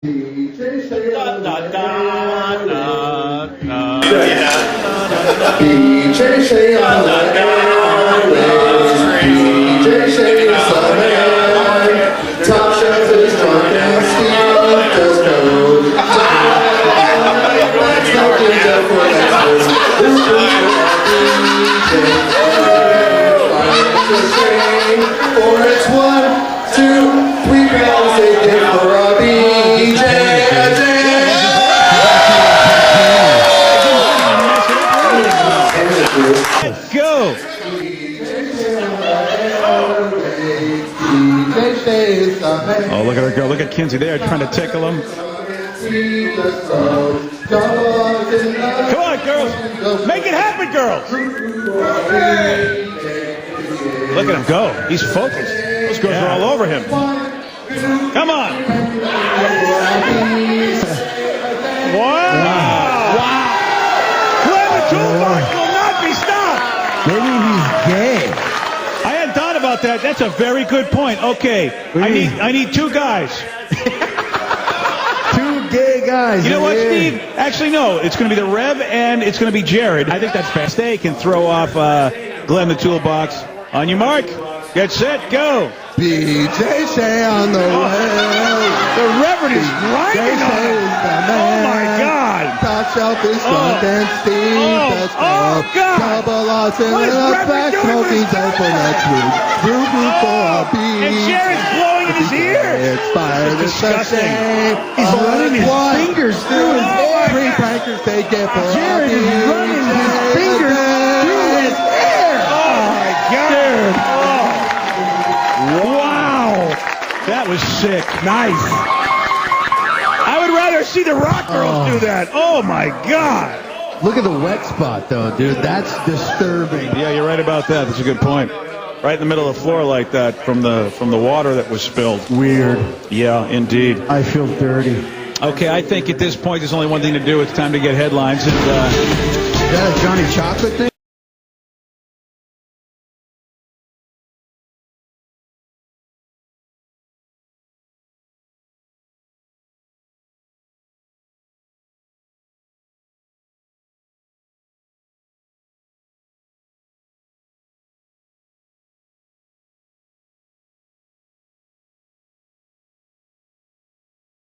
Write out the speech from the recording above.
Bj Shea on the airwaves. Bj Shea is the man. Top shelf is drunk and Steve does no time. Smoking dope for Lexus. This is Bj Shea. For it's 1, 2, 3 pounds they get for a BJ. Let's go! Oh, look at her go. Look at Kinsey there trying to tickle him. Come on, girls. Make it happen, girls. Look at him go. He's focused. Those girls are all over him. Come on. Wow. Glen, the Toolbox will not be stopped. Maybe he's gay. I hadn't thought about that. That's a very good point. Okay, I need 2 guys. 2 gay guys. You know what, Steve? Actually, no. It's going to be the Rev and it's going to be JArrod. I think that's fast. They can throw off Glen the Toolbox. On your mark, get set, go. Bj Shea on the way. The Reverend is grinding on him. Oh my God. Top shelf is drunk and Steve does God. Double loss in the back, smoking dope for next week. Rooting for a beat. And JArrod's blowing in his ear. It's fired. It's disgusting. He's running his fingers through his hair. 3 prankers they get for JArrod is running his fingers through his hair. Oh my God. Wow. That was sick. Nice. I would rather see the Rock Girls do that. Oh my God. Look at the wet spot though, dude. That's disturbing. Yeah, you're right about that. That's a good point. Right in the middle of the floor like that from the water that was spilled. Weird. Yeah, indeed. I feel dirty. Okay, I think at this point there's only one thing to do. It's time to get headlines. And, Is that a Johnny Chocolate thing?